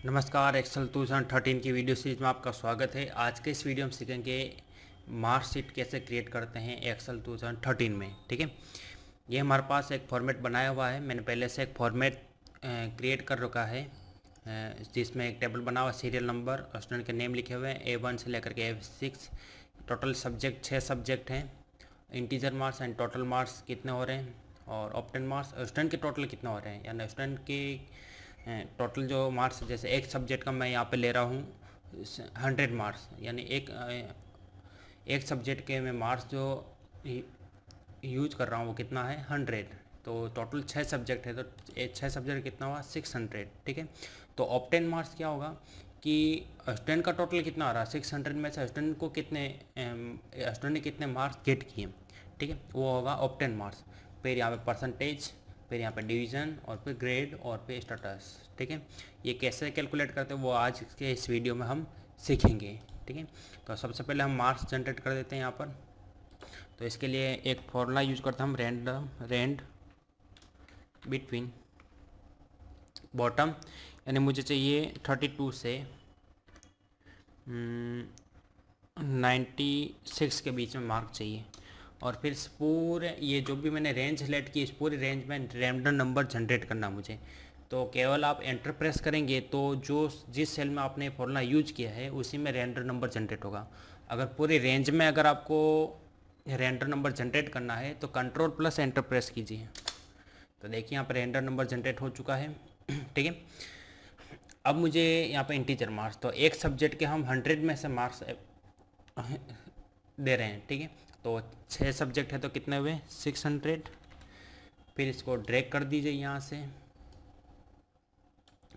नमस्कार, एक्सेल 2013 की video series में आपका स्वागत है। आज के इस वीडियो में सीखेंगे मार्कशीट कैसे क्रिएट करते हैं एक्सेल 2013 में। ठीक है, ये हमारे पास एक फॉर्मेट बनाया हुआ है। मैंने पहले से एक फॉर्मेट क्रिएट कर रखा है जिसमें एक टेबल बना हुआ, सीरियल नंबर, स्टूडेंट के नेम लिखे हुए हैं A1 से लेकर के A6। टोटल सब्जेक्ट 6 सब्जेक्ट हैं। Integer marks and total marks कितने हो रहे हैं और ऑप्टेन मार्क्स स्टूडेंट के टोटल कितने हो रहे हैं, यानी स्टूडेंट के टोटल जो मार्क्स, जैसे एक सब्जेक्ट का मैं यहाँ पे ले रहा हूँ 100 मार्क्स, यानी एक सब्जेक्ट के मैं मार्क्स जो यूज कर रहा हूँ वो कितना है 100। तो टोटल 6 सब्जेक्ट है तो 6 सब्जेक्ट कितना हुआ 600। ठीक है, तो ऑप्टेन मार्क्स क्या होगा कि स्टूडेंट का टोटल कितना आ रहा है 600 में से स्टूडेंट को स्टूडेंट ने कितने मार्क्स गेट किए। ठीक है, वो होगा ऑप्टेन मार्क्स। फिर यहाँ पे परसेंटेज, फिर यहाँ पे डिवीज़न और फिर ग्रेड और फिर स्टेटस। ठीक है, ये कैसे कैलकुलेट करते हैं वो आज के इस वीडियो में हम सीखेंगे। ठीक है, तो सबसे पहले हम मार्क्स जनरेट कर देते हैं यहाँ पर। तो इसके लिए एक फॉर्मूला यूज करते हैं हम, रेंड बिटवीन बॉटम, यानी मुझे चाहिए 32 से 96 के बीच में मार्क चाहिए। और फिर इस पूरे ये जो भी मैंने रेंज सेलेक्ट की, इस पूरी रेंज में रैंडम नंबर जनरेट करना मुझे। तो केवल आप एंटर प्रेस करेंगे तो जो जिस सेल में आपने फॉर्मूला यूज किया है उसी में रैंडम नंबर जनरेट होगा। अगर पूरी रेंज में अगर आपको रैंडम नंबर जनरेट करना है तो कंट्रोल प्लस एंटर प्रेस कीजिए। तो देखिए यहाँ पर रैंडम नंबर जनरेट हो चुका है। ठीक है, अब मुझे यहाँ पे इंटीजर मार्क्स, तो एक सब्जेक्ट के हम 100 में से मार्क्स दे रहे हैं। ठीक है, तो 6 सब्जेक्ट है तो कितने हुए 600। फिर इसको ड्रैग कर दीजिए यहाँ से।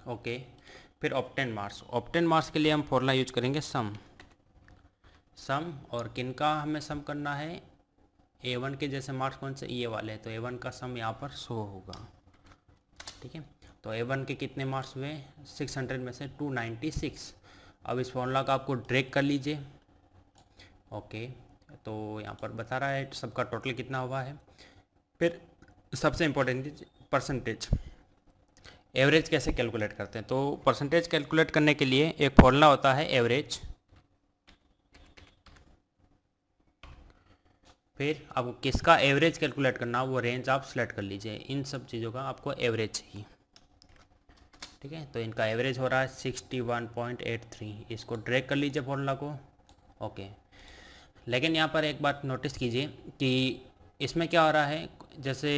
ओके, फिर ऑप्टेन मार्क्स के लिए हम फॉर्मूला यूज करेंगे सम। और किन का हमें सम करना है, A1 के जैसे मार्क्स कौन से ये वाले हैं, तो A1 का सम यहाँ पर 100 होगा। ठीक है, तो A1 के कितने मार्क्स हुए 600 में से 296। अब इस फॉर्मूला का आपको ड्रैग कर लीजिए। ओके, तो यहाँ पर बता रहा है सबका टोटल कितना हुआ है। फिर सबसे इम्पोर्टेंट चीज परसेंटेज, एवरेज कैसे कैलकुलेट करते हैं। तो परसेंटेज कैलकुलेट करने के लिए एक फॉर्मूला होता है एवरेज। फिर आपको किसका एवरेज कैलकुलेट करना वो रेंज आप सेलेक्ट कर लीजिए। इन सब चीज़ों का आपको एवरेज चाहिए। ठीक है, तो इनका एवरेज हो रहा है 61.83। इसको ड्रैग कर लीजिए फॉर्मूला को। ओके, लेकिन यहाँ पर एक बात नोटिस कीजिए कि इसमें क्या हो रहा है, जैसे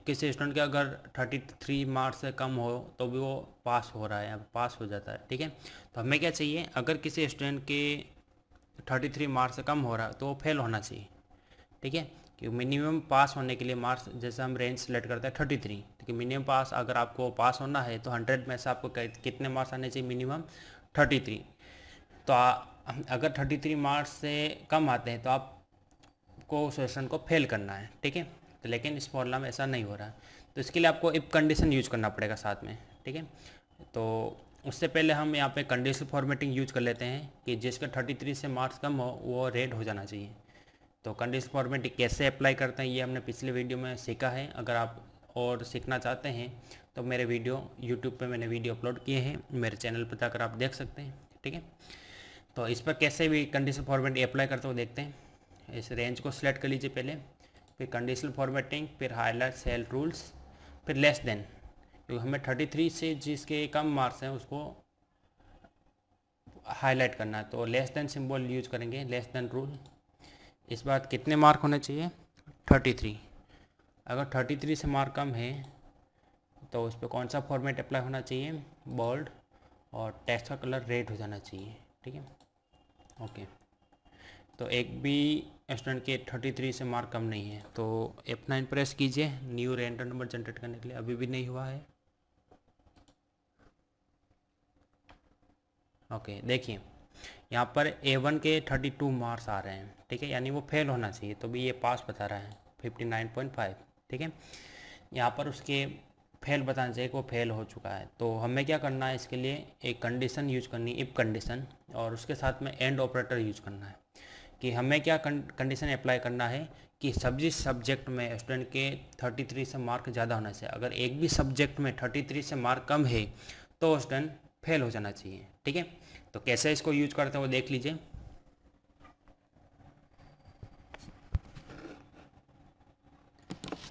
किसी स्टूडेंट के अगर 33 मार्क्स से कम हो तो भी वो पास हो रहा है, पास हो जाता है। ठीक है, तो हमें क्या चाहिए, अगर किसी स्टूडेंट के 33 मार्क्स से कम हो रहा है तो वो फेल होना चाहिए। ठीक है, कि मिनिमम पास होने के लिए मार्क्स, जैसे हम रेंज सेलेक्ट करते हैं 33, ठीक है, मिनिमम पास अगर आपको पास होना है तो 100 में से आपको कितने मार्क्स आने चाहिए, मिनिमम 33। तो अगर 33 मार्क्स से कम आते हैं तो आपको उस क्वेश्चन को फेल करना है। ठीक है, तो लेकिन इस फॉर्मूला में ऐसा नहीं हो रहा है, तो इसके लिए आपको इफ कंडीशन यूज करना पड़ेगा साथ में। ठीक है, तो उससे पहले हम यहाँ पे कंडीशनल फॉर्मेटिंग यूज कर लेते हैं कि जिसका 33 से मार्क्स कम हो वो रेड हो जाना चाहिए। तो कंडीशनल फॉर्मेटिंग कैसे अप्लाई करते हैं ये हमने पिछले वीडियो में सीखा है। अगर आप और सीखना चाहते हैं तो मेरे वीडियो यूट्यूब पे मैंने वीडियो अपलोड किए हैं, मेरे चैनल पर जाकर आप देख सकते हैं। ठीक है, तो इस पर कैसे भी कंडीशनल फॉर्मेटिंग अप्लाई करते हो देखते हैं। इस रेंज को सिलेक्ट कर लीजिए पहले, फिर कंडीशनल फॉर्मेटिंग, फिर हाईलाइट सेल रूल्स, फिर लेस देन, क्योंकि हमें 33 से जिसके कम मार्क्स हैं उसको हाईलाइट करना है। तो लेस देन सिंबल यूज करेंगे, लेस देन रूल। इस बार कितने मार्क होने चाहिए 33। अगर 33 से मार्क कम है तो उस पर कौन सा फॉर्मेट अप्लाई होना चाहिए, बोल्ड, और टेक्स्ट का कलर रेड हो जाना चाहिए। ठीक है, ओके, तो एक भी स्टूडेंट के 33 से मार्क कम नहीं है तो F9 प्रेस कीजिए न्यू रैंडम नंबर जनरेट करने के लिए। अभी भी नहीं हुआ है। ओके, देखिए यहाँ पर A1 के 32 मार्क्स आ रहे हैं। ठीक है, यानी वो फेल होना चाहिए, तो भी ये पास बता रहा है 59.5। ठीक है, यहाँ पर उसके फेल बताना चाहिए कि वो फेल हो चुका है। तो हमें क्या करना है, इसके लिए एक कंडीशन यूज करनी है, इफ कंडीशन, और उसके साथ में एंड ऑपरेटर यूज करना है। कि हमें क्या कंडीशन अप्लाई करना है कि सब्जी सब्जेक्ट में स्टूडेंट के 33 से मार्क ज़्यादा होना चाहिए। अगर एक भी सब्जेक्ट में 33 से मार्क कम है तो स्टूडेंट फेल हो जाना चाहिए। ठीक है, तो कैसे इसको यूज करते हैं वो देख लीजिए।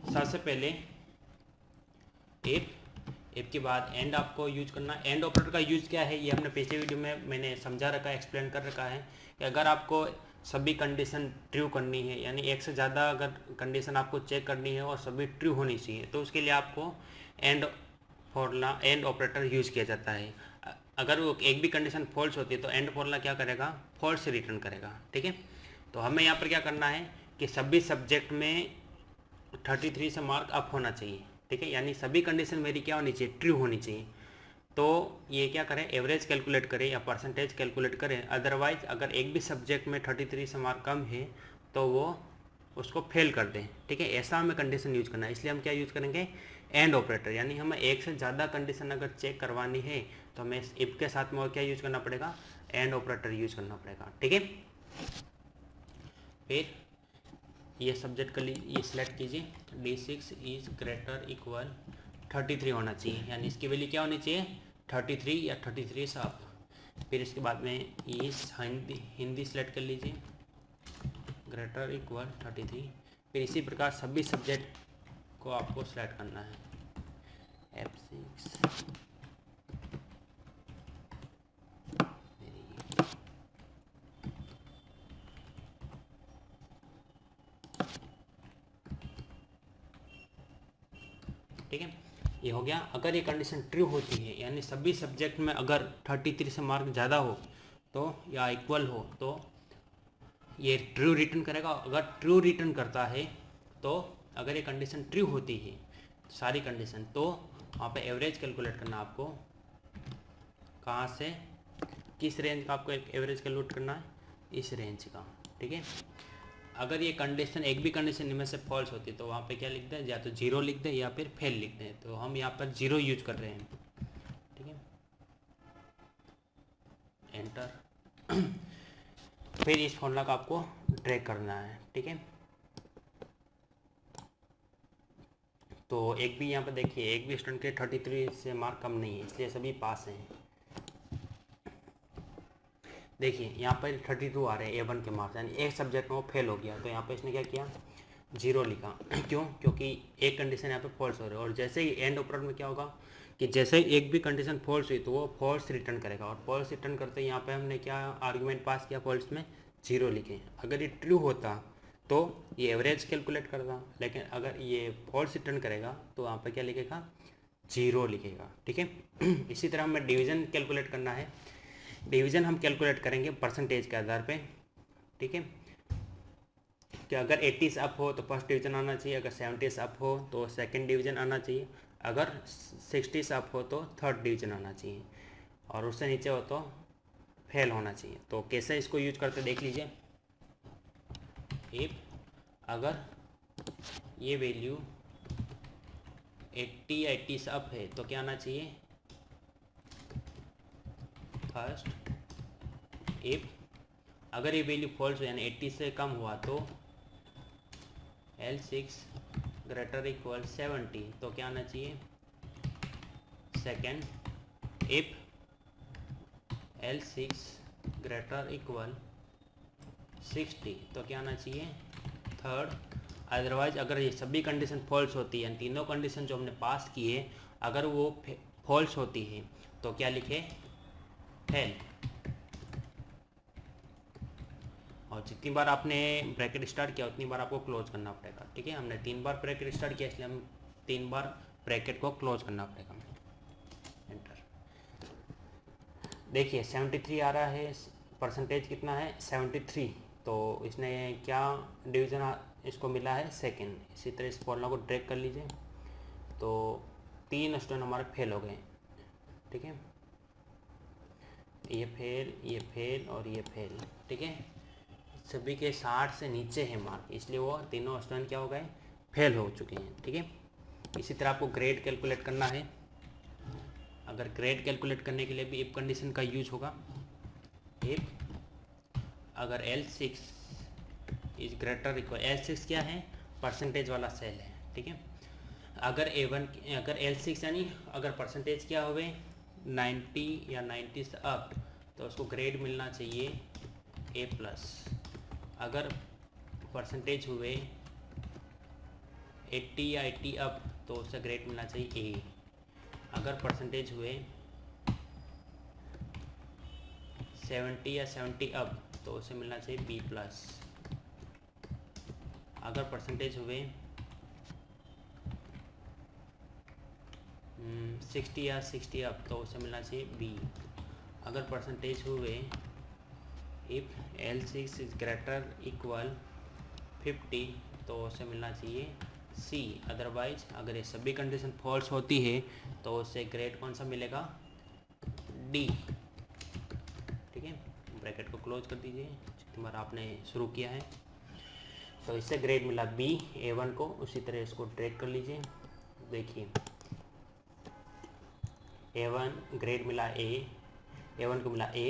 सबसे पहले इफ के बाद एंड आपको यूज करना। एंड ऑपरेटर का यूज क्या है ये हमने पिछले वीडियो में मैंने समझा रखा है, एक्सप्लेन कर रखा है कि अगर आपको सभी कंडीशन ट्रू करनी है, यानी एक से ज़्यादा अगर कंडीशन आपको चेक करनी है और सभी ट्रू होनी चाहिए, तो उसके लिए आपको and formula, and operator use किया जाता है। अगर वो एक भी कंडीशन फॉल्स होती है तो एंड फॉर्मूला क्या करेगा, फॉल्स रिटर्न करेगा। ठीक है, तो हमें यहाँ पर क्या करना है कि सभी सब्जेक्ट में 33 से मार्क अप होना चाहिए। ठीक है, यानी सभी कंडीशन मेरी क्या होनी चाहिए, ट्रू होनी चाहिए। तो ये क्या करें, एवरेज कैलकुलेट करें या परसेंटेज कैलकुलेट करें। अदरवाइज अगर एक भी सब्जेक्ट में 33 से मार्क कम है तो वो उसको फेल कर दें। ठीक है, ऐसा हमें कंडीशन यूज करना है, इसलिए हम क्या यूज करेंगे, एंड ऑपरेटर। यानी हमें एक से ज़्यादा कंडीशन अगर चेक करवानी है तो हमें इफ के साथ में और क्या यूज करना पड़ेगा, एंड ऑपरेटर यूज करना पड़ेगा। ठीक है, फिर ये सब्जेक्ट का ये सिलेक्ट कीजिए, D6 इज ग्रेटर इक्वल 33 होना चाहिए, यानी इसकी वैल्यू क्या होनी चाहिए, 33 या 33 से अप। फिर इसके बाद में इस हिंदी सेलेक्ट कर लीजिए, ग्रेटर इक्वल 33। फिर इसी प्रकार सभी सब्जेक्ट को आपको सेलेक्ट करना है, F6 ठीक है, ये हो गया। अगर ये कंडीशन ट्रू होती है, यानी सभी सब्जेक्ट में अगर 33 से मार्क ज़्यादा हो तो या इक्वल हो तो ये ट्रू रिटर्न करेगा। अगर ट्रू रिटर्न करता है तो अगर ये कंडीशन ट्रू होती है सारी कंडीशन, तो वहाँ पे एवरेज कैलकुलेट करना आपको। कहाँ से, किस रेंज का आपको एक एवरेज कैलकुलेट करना है, इस रेंज का। ठीक है, अगर ये कंडीशन एक भी कंडीशन इनमें से फॉल्स होती है तो वहाँ पे क्या लिख दें, या तो जीरो लिख दें या फिर फेल लिख दें। तो हम यहाँ पर जीरो यूज कर रहे हैं। ठीक है, एंटर। फिर इस फॉर्मूला का आपको ड्रैग करना है। ठीक है, तो एक भी यहाँ पर देखिए, एक भी स्टूडेंट के 33 से मार्क कम नहीं है, इसलिए सभी पास हैं। देखिए यहाँ पर 32 आ रहे हैं A1 के मार्क्स, यानी एक सब्जेक्ट में वो फेल हो गया। तो यहाँ पर इसने क्या किया, जीरो लिखा। क्यों, क्योंकि एक कंडीशन यहाँ पे फॉल्स हो रही है। और जैसे ही एंड ऑपरेटर में क्या होगा कि जैसे ही एक भी कंडीशन फॉल्स हुई तो वो फॉल्स रिटर्न करेगा। और फॉल्स रिटर्न करते यहाँ पे हमने क्या आर्गुमेंट पास किया, फॉल्स में जीरो लिखे। अगर ये ट्रू होता तो ये एवरेज कैलकुलेट करता, लेकिन अगर ये फॉल्स रिटर्न करेगा तो वहाँ पर क्या लिखेगा, जीरो लिखेगा। ठीक है, इसी तरह हमें डिवीज़न कैलकुलेट करना है। डिवीज़न हम कैलकुलेट करेंगे परसेंटेज के आधार पे। ठीक है, कि अगर 80 से अप हो तो फर्स्ट डिवीज़न आना चाहिए, अगर 70 से अप हो तो सेकंड डिवीज़न आना चाहिए, अगर 60 से अप हो तो थर्ड डिवीज़न आना चाहिए, और उससे नीचे हो तो फेल होना चाहिए। तो कैसे इसको यूज करते देख लीजिए। इफ अगर ये वैल्यू 80 या 80 से अप है तो क्या आना चाहिए, फर्स्ट। इफ अगर ये वैल्यू फॉल्स हो यानी 80 से कम हुआ तो L6 ग्रेटर इक्वल 70, तो क्या आना चाहिए, second. If L6 greater equal 60 तो क्या आना चाहिए, थर्ड। अदरवाइज अगर ये सभी कंडीशन फॉल्स होती है, तीनों कंडीशन जो हमने पास की है अगर वो फॉल्स होती है तो क्या लिखे, फेल। और जितनी बार आपने ब्रैकेट स्टार्ट किया उतनी बार आपको क्लोज करना पड़ेगा। ठीक है, हमने 3 बार ब्रैकेट स्टार्ट किया इसलिए हम 3 बार ब्रैकेट को क्लोज करना पड़ेगा। एंटर। देखिए 73 आ रहा है, परसेंटेज कितना है 73, तो इसने क्या डिवीज़न इसको मिला है, सेकंड। इसी तरह इस फॉर्मूला को ड्रैग कर लीजिए। तो 3 स्टूडेंट हमारे फेल हो गए। ठीक है, ये फेल और ये फेल। ठीक है, सभी के 60 से नीचे है मार्क, इसलिए वो तीनों स्टूडेंट क्या हो गए, फेल हो चुके हैं। ठीक है, इसी तरह आपको ग्रेड कैलकुलेट करना है। अगर ग्रेड कैलकुलेट करने के लिए भी इफ कंडीशन का यूज होगा। इफ अगर L6 is greater equal, L6 क्या है, परसेंटेज वाला सेल है। ठीक है, अगर A1 अगर L6 यानी अगर परसेंटेज क्या हो गए 90 या 90 से अप तो उसको ग्रेड मिलना चाहिए A+। अगर परसेंटेज हुए 80 या 80 अप तो उससे ग्रेड मिलना चाहिए A। अगर परसेंटेज हुए 70 या 70 अप तो उसे मिलना चाहिए B+। अगर परसेंटेज हुए 60 या 60 अप तो उसे मिलना चाहिए B। अगर परसेंटेज हुए if L6 is greater equal 50 तो उसे मिलना चाहिए C। अदरवाइज अगर ये सभी कंडीशन फॉल्स होती है तो उसे ग्रेड कौन सा मिलेगा, D। ठीक है, ब्रैकेट को क्लोज कर दीजिए जितनी बार आपने शुरू किया है। तो इससे ग्रेड मिला B A1 को। उसी तरह इसको ड्रैग कर लीजिए। देखिए A1 ग्रेड मिला A1 को मिला A,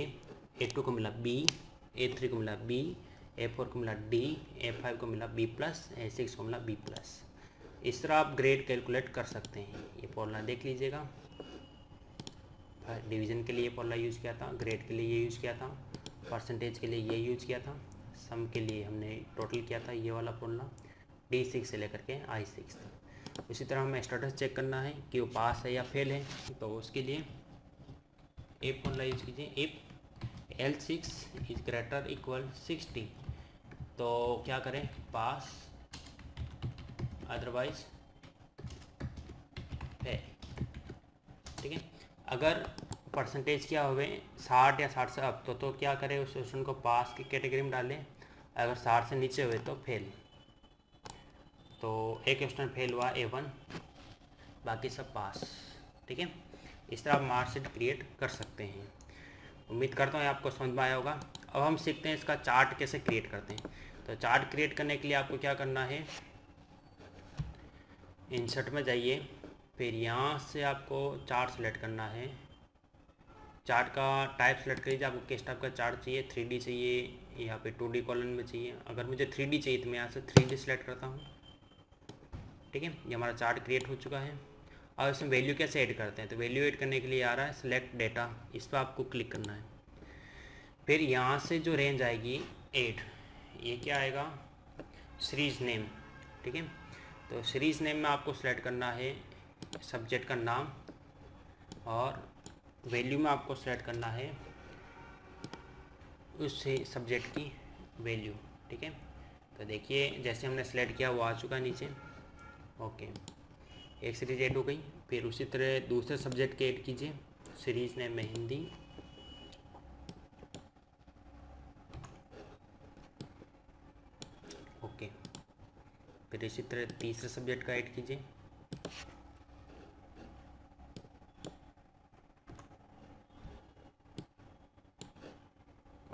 A2 को मिला B, A3 को मिला B, A4 को मिला D, A5 को मिला B+, A6 को मिला B+। इस तरह आप ग्रेड कैलकुलेट कर सकते हैं। ये फॉर्मूला देख लीजिएगा। डिवीज़न के लिए फॉर्मूला यूज़ किया था, ग्रेड के लिए ये यूज़ किया था, परसेंटेज के लिए ये यूज़ किया था, सम के लिए हमने टोटल किया था ये वाला फॉर्मूला D6 से लेकर के I6 तक। इसी तरह हमें स्टेटस चेक करना है कि वो पास है या फेल है, तो उसके लिए एक फॉर्मूला यूज कीजिए। If L6 is greater equal 60 तो क्या करें, पास, अदरवाइज फेल। ठीक है, अगर परसेंटेज क्या हुए 60 या 60 से अप तो क्या करें, उस क्वेश्चन को पास की कैटेगरी में डालें। अगर 60 से नीचे हुए तो फेल। तो एक क्वेश्चन फेल हुआ A1, बाकी सब पास। ठीक है, इस तरह आप मार्कशीट क्रिएट कर सकते हैं। उम्मीद करता हूँ आपको समझ में आया होगा। अब हम सीखते हैं इसका चार्ट कैसे क्रिएट करते हैं। तो चार्ट क्रिएट करने के लिए आपको क्या करना है, इंसर्ट में जाइए, फिर यहाँ से आपको चार्ट सेलेक्ट करना है। चार्ट का टाइप सेलेक्ट करिए, आपको किस टाइप का चार्ट चाहिए, 3D चाहिए या फिर 2D कॉलम में चाहिए। अगर मुझे 3D चाहिए तो मैं यहाँ से 3D सेलेक्ट करता हूँ। ठीक है, ये हमारा चार्ट क्रिएट हो चुका है। और इसमें वैल्यू कैसे ऐड करते हैं, तो वैल्यू ऐड करने के लिए आ रहा है सिलेक्ट डेटा, इस पर आपको क्लिक करना है। फिर यहाँ से जो रेंज आएगी 8, ये क्या आएगा, सीरीज़ नेम। ठीक है, तो सीरीज़ नेम में आपको सेलेक्ट करना है सब्जेक्ट का नाम, और वैल्यू में आपको सेलेक्ट करना है उस सब्जेक्ट की वैल्यू। ठीक है, तो देखिए जैसे हमने सेलेक्ट किया वो आ चुका है नीचे। ओके, एक सीरीज़ ऐड हो गई। फिर उसी तरह दूसरे सब्जेक्ट के ऐड कीजिए, सीरीज़ नेम में हिंदी। ओके, फिर इसी तरह तीसरे सब्जेक्ट का ऐड कीजिए।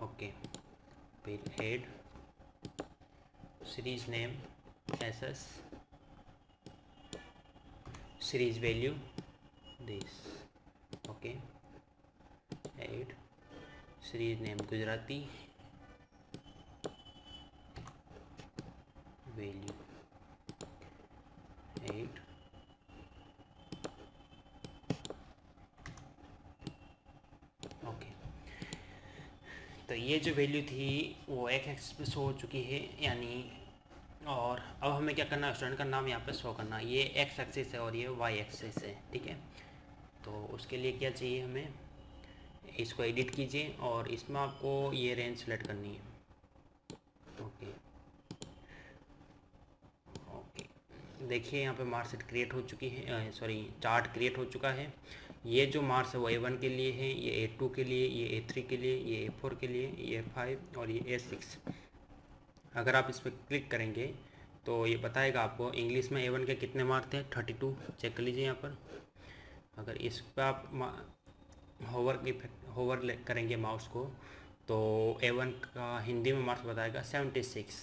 ओके, फिर add series name SS, series value this. Okay, add series name Gujarati value, add okay. तो ये जो वैल्यू थी वो एक एक्सप्रेस हो चुकी है यानी। और अब हमें क्या करना है, स्टूडेंट का नाम यहाँ पे शो करना। ये एक्स एक्सिस है और ये वाई एक्सिस है। ठीक है, तो उसके लिए क्या चाहिए, हमें इसको एडिट कीजिए और इसमें आपको ये रेंज सेलेक्ट करनी है। ओके ओके, देखिए यहाँ पे मार्कशीट क्रिएट हो चुकी है, सॉरी चार्ट क्रिएट हो चुका है। ये जो मार्क्स है वो A1 के लिए है, ये A2 के लिए, ये A3 के लिए, ये A4 के लिए, ये A5 और ये A6। अगर आप इस पर क्लिक करेंगे तो ये बताएगा आपको इंग्लिश में A1 के कितने मार्क्स थे, 32। चेक कर लीजिए यहाँ पर। अगर इस पर आप होवर करेंगे माउस को तो A1 का हिंदी में मार्क्स बताएगा 76।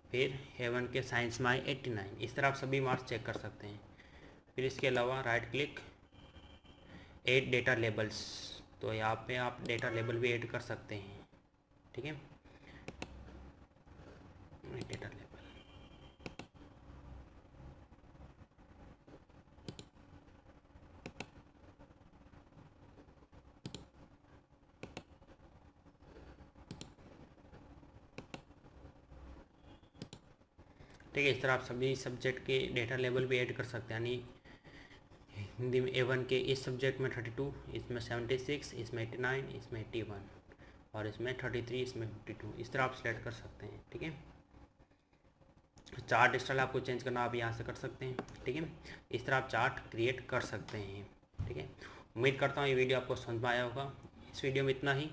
फिर A1 के साइंस में आए 89। इस तरह आप सभी मार्क्स चेक कर सकते हैं। फिर इसके अलावा right click, add data labels, तो यहाँ पे आप डेटा लेबल भी ऐड कर सकते हैं। ठीक है, डेटा लेबल, ठीक है। इस तरह आप सभी सब्जेक्ट के डेटा लेवल भी ऐड कर सकते हैं, यानी हिंदी में A1 के इस सब्जेक्ट में 32, इसमें 76, इसमें 89, इसमें 81 और इसमें 33, इसमें 52, इस तरह आप सिलेक्ट कर सकते हैं। ठीक है। चार्ट स्टाइल आपको चेंज करना आप यहाँ से कर सकते हैं। ठीक है, इस तरह आप चार्ट क्रिएट कर सकते हैं। ठीक है, उम्मीद करता हूँ ये वीडियो आपको समझ में आया होगा। इस वीडियो में इतना ही।